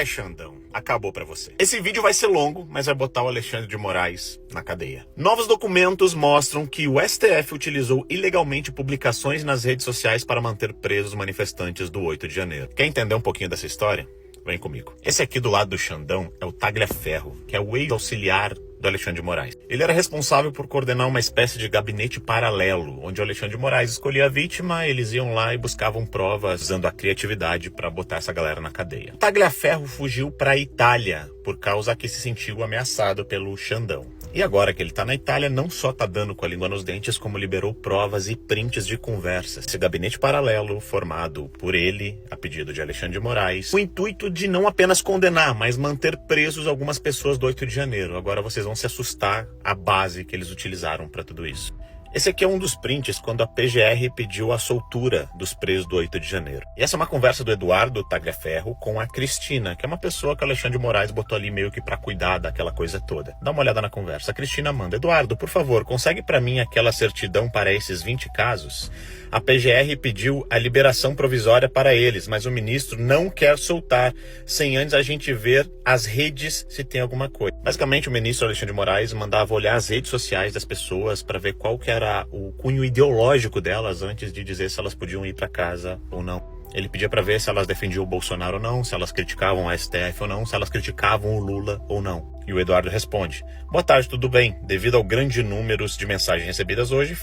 Xandão, acabou pra você. Esse vídeo vai ser longo, mas vai botar o Alexandre de Moraes na cadeia. Novos documentos mostram que o STF utilizou ilegalmente publicações nas redes sociais para manter presos manifestantes do 8 de janeiro. Quer entender um pouquinho dessa história? Vem comigo. Esse aqui do lado do Xandão é o Tagliaferro, que é o ex-auxiliar do Alexandre de Moraes. Ele era responsável por coordenar uma espécie de gabinete paralelo, onde o Alexandre de Moraes escolhia a vítima, eles iam lá e buscavam provas usando a criatividade para botar essa galera na cadeia. O Tagliaferro fugiu para a Itália por causa que se sentiu ameaçado pelo Xandão. E agora que ele tá na Itália, não só tá dando com a língua nos dentes, como liberou provas e prints de conversas. Esse gabinete paralelo, formado por ele, a pedido de Alexandre de Moraes, com o intuito de não apenas condenar, mas manter presos algumas pessoas do 8 de janeiro. Agora vocês vão se assustar a base que eles utilizaram para tudo isso. Esse aqui é um dos prints quando a PGR pediu a soltura dos presos do 8 de janeiro. E essa é uma conversa do Eduardo Tagliaferro com a Cristina, que é uma pessoa que o Alexandre de Moraes botou ali meio que pra cuidar daquela coisa toda. Dá uma olhada na conversa. A Cristina manda: Eduardo, por favor, consegue pra mim aquela certidão para esses 20 casos? A PGR pediu a liberação provisória para eles, mas o ministro não quer soltar sem antes a gente ver as redes se tem alguma coisa. Basicamente, o ministro Alexandre de Moraes mandava olhar as redes sociais das pessoas para ver qual que era o cunho ideológico delas antes de dizer se elas podiam ir para casa ou não. Ele pedia para ver se elas defendiam o Bolsonaro ou não, se elas criticavam a STF ou não, se elas criticavam o Lula ou não. E o Eduardo responde: boa tarde, tudo bem? Devido ao grande número de mensagens recebidas hoje,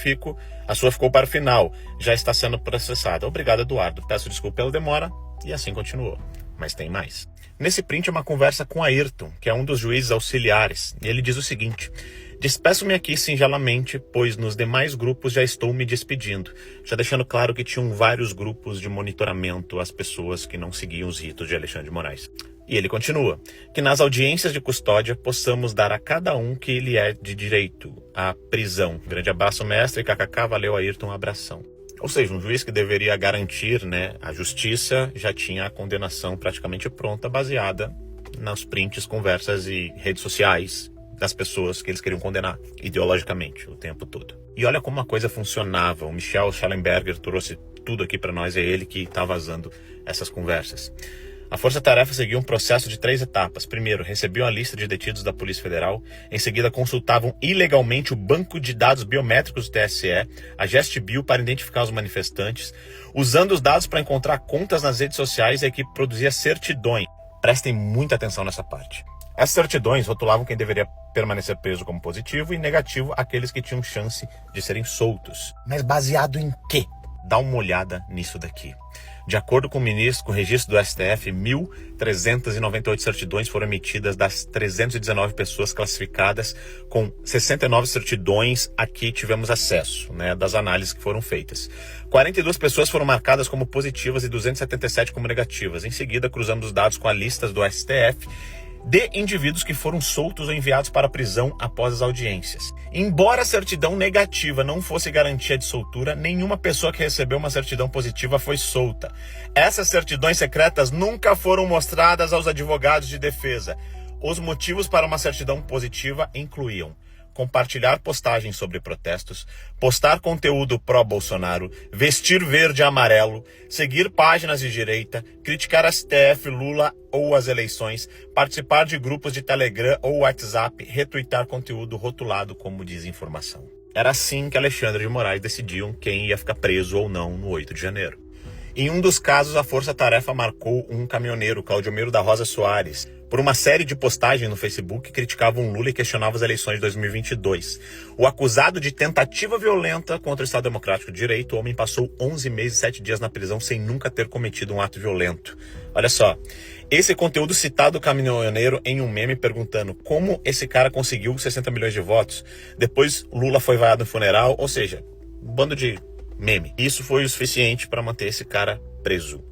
a sua ficou para o final. Já está sendo processada. Obrigado, Eduardo. Peço desculpa pela demora. E assim continuou. Mas tem mais. Nesse print é uma conversa com Ayrton, que é um dos juízes auxiliares. E ele diz o seguinte: despeço-me aqui singelamente, pois nos demais grupos já estou me despedindo, já deixando claro que tinham vários grupos de monitoramento às pessoas que não seguiam os ritos de Alexandre de Moraes. E ele continua: que nas audiências de custódia possamos dar a cada um que ele é de direito, a prisão. Grande abraço, mestre, kkk, valeu, Ayrton, um abração. Ou seja, um juiz que deveria garantir, a justiça já tinha a condenação praticamente pronta, baseada nos prints, conversas e redes sociais das pessoas que eles queriam condenar ideologicamente o tempo todo. E olha como a coisa funcionava. O Michel Schellenberger trouxe tudo aqui para nós, é ele que está vazando essas conversas. A Força Tarefa seguiu um processo de 3 etapas. Primeiro, recebiam a lista de detidos da Polícia Federal. Em seguida, consultavam ilegalmente o banco de dados biométricos do TSE, a GestBio, para identificar os manifestantes. Usando os dados para encontrar contas nas redes sociais, a equipe produzia certidões. Prestem muita atenção nessa parte. Essas certidões rotulavam quem deveria permanecer preso como positivo e negativo aqueles que tinham chance de serem soltos. Mas baseado em quê? Dá uma olhada nisso daqui. De acordo com o ministro, com o registro do STF, 1.398 certidões foram emitidas das 319 pessoas classificadas, com 69 certidões aqui tivemos acesso, das análises que foram feitas. 42 pessoas foram marcadas como positivas e 277 como negativas. Em seguida, cruzamos os dados com a lista do STF de indivíduos que foram soltos ou enviados para a prisão após as audiências. Embora a certidão negativa não fosse garantia de soltura, nenhuma pessoa que recebeu uma certidão positiva foi solta. Essas certidões secretas nunca foram mostradas aos advogados de defesa. Os motivos para uma certidão positiva incluíam compartilhar postagens sobre protestos, postar conteúdo pró-Bolsonaro, vestir verde e amarelo, seguir páginas de direita, criticar a STF, Lula ou as eleições, participar de grupos de Telegram ou WhatsApp, retweetar conteúdo rotulado como desinformação. Era assim que Alexandre de Moraes decidiam quem ia ficar preso ou não no 8 de janeiro. Em um dos casos, a Força Tarefa marcou um caminhoneiro, Claudiomiro da Rosa Soares, por uma série de postagens no Facebook que criticavam Lula e questionavam as eleições de 2022. O acusado de tentativa violenta contra o Estado Democrático de Direito, o homem passou 11 meses e 7 dias na prisão sem nunca ter cometido um ato violento. Olha só, esse conteúdo citado do caminhoneiro em um meme perguntando como esse cara conseguiu 60 milhões de votos. Depois Lula foi vaiado no funeral, ou seja, um bando de meme. Isso foi o suficiente para manter esse cara preso.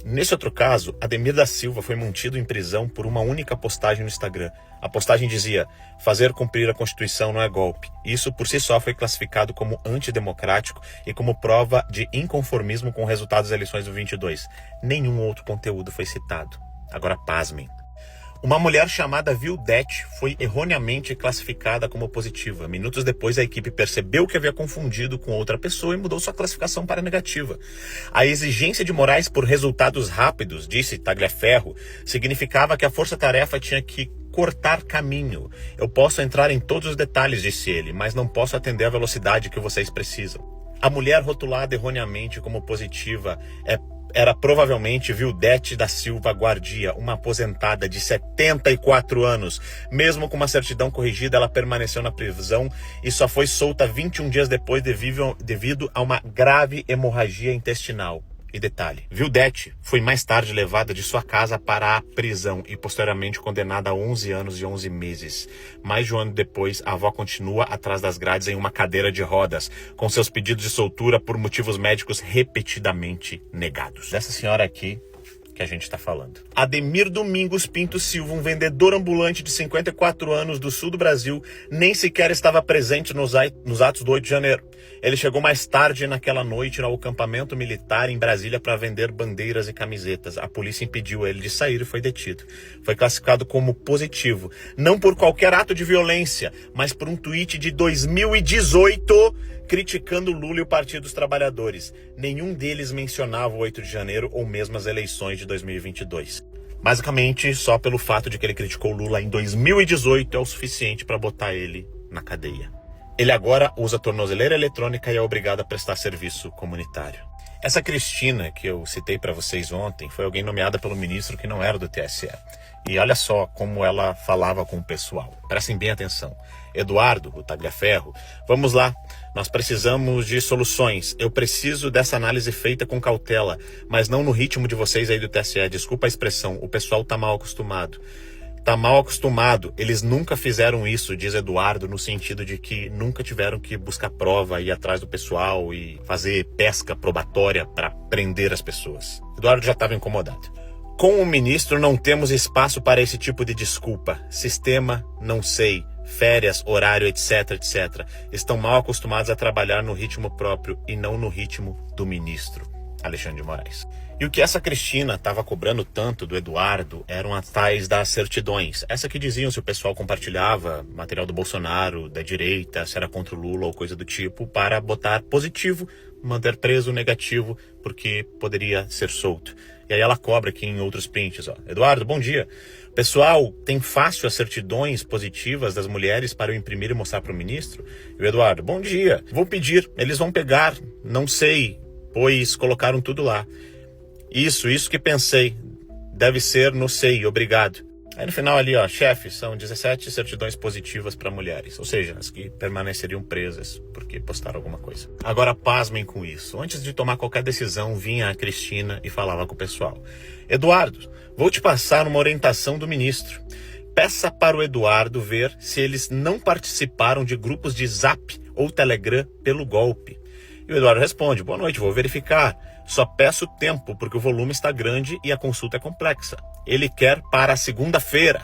Nesse outro caso, Ademir da Silva foi mantido em prisão por uma única postagem no Instagram. A postagem dizia: fazer cumprir a Constituição não é golpe. Isso por si só foi classificado como antidemocrático e como prova de inconformismo com o resultado das eleições do 22. Nenhum outro conteúdo foi citado. Agora pasmem. Uma mulher chamada Vildete foi erroneamente classificada como positiva. Minutos depois, a equipe percebeu que havia confundido com outra pessoa e mudou sua classificação para negativa. A exigência de Moraes por resultados rápidos, disse Tagliaferro, significava que a força-tarefa tinha que cortar caminho. Eu posso entrar em todos os detalhes, disse ele, mas não posso atender à velocidade que vocês precisam. A mulher rotulada erroneamente como positiva era provavelmente Vildete da Silva Guardia, uma aposentada de 74 anos. Mesmo com uma certidão corrigida, ela permaneceu na prisão e só foi solta 21 dias depois devido a uma grave hemorragia intestinal. E detalhe, Vildete foi mais tarde levada de sua casa para a prisão e posteriormente condenada a 11 anos e 11 meses. Mais de um ano depois, a avó continua atrás das grades em uma cadeira de rodas, com seus pedidos de soltura por motivos médicos repetidamente negados. Dessa senhora aqui que a gente está falando. Ademir Domingos Pinto Silva, um vendedor ambulante de 54 anos do sul do Brasil, nem sequer estava presente nos atos do 8 de janeiro. Ele chegou mais tarde naquela noite no acampamento militar em Brasília para vender bandeiras e camisetas. A polícia impediu ele de sair e foi detido. Foi classificado como positivo, não por qualquer ato de violência, mas por um tweet de 2018 criticando Lula e o Partido dos Trabalhadores. Nenhum deles mencionava o 8 de janeiro ou mesmo as eleições de 2022. Basicamente, só pelo fato de que ele criticou Lula em 2018 é o suficiente para botar ele na cadeia. Ele agora usa tornozeleira eletrônica e é obrigado a prestar serviço comunitário. Essa Cristina, que eu citei para vocês ontem, foi alguém nomeada pelo ministro que não era do TSE. E olha só como ela falava com o pessoal. Prestem bem atenção. Eduardo, o Tagliaferro, vamos lá. Nós precisamos de soluções. Eu preciso dessa análise feita com cautela, mas não no ritmo de vocês aí do TSE. Desculpa a expressão, o pessoal tá mal acostumado. Tá mal acostumado. Eles nunca fizeram isso, diz Eduardo, no sentido de que nunca tiveram que buscar prova, ir atrás do pessoal e fazer pesca probatória para prender as pessoas. Eduardo já estava incomodado. Com o ministro não temos espaço para esse tipo de desculpa. Sistema, não sei. Férias, horário, etc, etc. Estão mal acostumados a trabalhar no ritmo próprio e não no ritmo do ministro. Alexandre de Moraes. E o que essa Cristina estava cobrando tanto do Eduardo eram as tais das certidões. Essa que diziam se o pessoal compartilhava material do Bolsonaro, da direita, se era contra o Lula ou coisa do tipo, para botar positivo, manter preso negativo, porque poderia ser solto. E aí ela cobra aqui em outros prints, ó. Eduardo, bom dia. Pessoal, tem fácil as certidões positivas das mulheres para eu imprimir e mostrar para o ministro? E o Eduardo, bom dia. Vou pedir, eles vão pegar, não sei, pois colocaram tudo lá. Isso que pensei. Deve ser, não sei, obrigado. Aí no final ali, ó, chefe, são 17 certidões positivas para mulheres. Ou seja, as que permaneceriam presas porque postaram alguma coisa. Agora pasmem com isso. Antes de tomar qualquer decisão, vinha a Cristina e falava com o pessoal. Eduardo, vou te passar uma orientação do ministro. Peça para o Eduardo ver se eles não participaram de grupos de Zap ou Telegram pelo golpe. E o Eduardo responde, boa noite, vou verificar. Só peço tempo, porque o volume está grande e a consulta é complexa. Ele quer para a segunda-feira.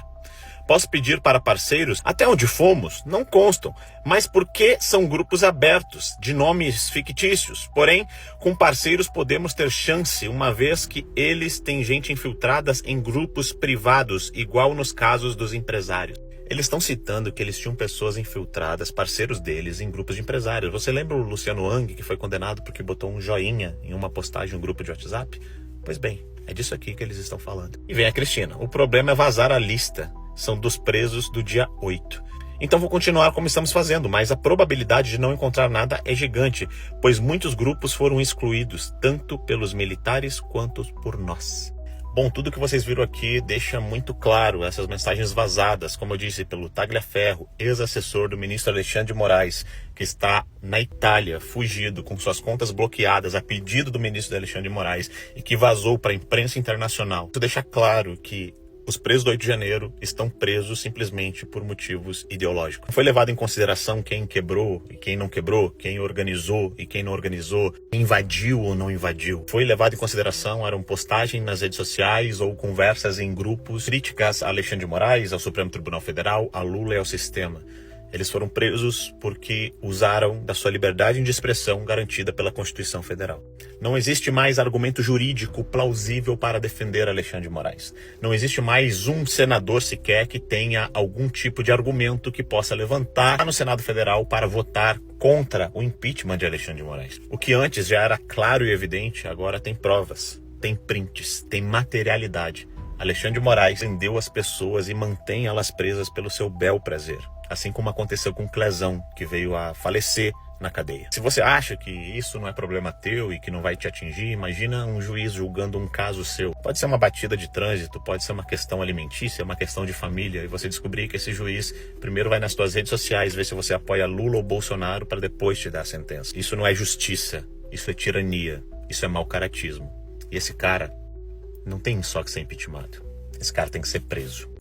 Posso pedir para parceiros? Até onde fomos, não constam. Mas porque são grupos abertos, de nomes fictícios. Porém, com parceiros podemos ter chance, uma vez que eles têm gente infiltradas em grupos privados, igual nos casos dos empresários. Eles estão citando que eles tinham pessoas infiltradas, parceiros deles, em grupos de empresários. Você lembra o Luciano Hang, que foi condenado porque botou um joinha em uma postagem em um grupo de WhatsApp? Pois bem, é disso aqui que eles estão falando. E vem a Cristina. O problema é vazar a lista. São dos presos do dia 8. Então vou continuar como estamos fazendo, mas a probabilidade de não encontrar nada é gigante, pois muitos grupos foram excluídos, tanto pelos militares quanto por nós. Bom, tudo que vocês viram aqui deixa muito claro essas mensagens vazadas, como eu disse, pelo Tagliaferro, ex-assessor do ministro Alexandre de Moraes, que está na Itália, fugido, com suas contas bloqueadas a pedido do ministro Alexandre de Moraes e que vazou para a imprensa internacional. Isso deixa claro que os presos do 8 de janeiro estão presos simplesmente por motivos ideológicos. Não foi levado em consideração quem quebrou e quem não quebrou, quem organizou e quem não organizou, quem invadiu ou não invadiu. Foi levado em consideração, eram postagens nas redes sociais ou conversas em grupos, críticas a Alexandre de Moraes, ao Supremo Tribunal Federal, a Lula e ao sistema. Eles foram presos porque usaram da sua liberdade de expressão garantida pela Constituição Federal. Não existe mais argumento jurídico plausível para defender Alexandre de Moraes. Não existe mais um senador sequer que tenha algum tipo de argumento que possa levantar no Senado Federal para votar contra o impeachment de Alexandre de Moraes. O que antes já era claro e evidente, agora tem provas, tem prints, tem materialidade. Alexandre de Moraes prendeu as pessoas e mantém elas presas pelo seu bel prazer. Assim como aconteceu com Clezão, que veio a falecer na cadeia. Se você acha que isso não é problema teu e que não vai te atingir, imagina um juiz julgando um caso seu. Pode ser uma batida de trânsito, pode ser uma questão alimentícia, uma questão de família, e você descobrir que esse juiz primeiro vai nas suas redes sociais ver se você apoia Lula ou Bolsonaro para depois te dar a sentença. Isso não é justiça, isso é tirania, isso é mau caratismo. E esse cara não tem só que ser impeachmentado. Esse cara tem que ser preso.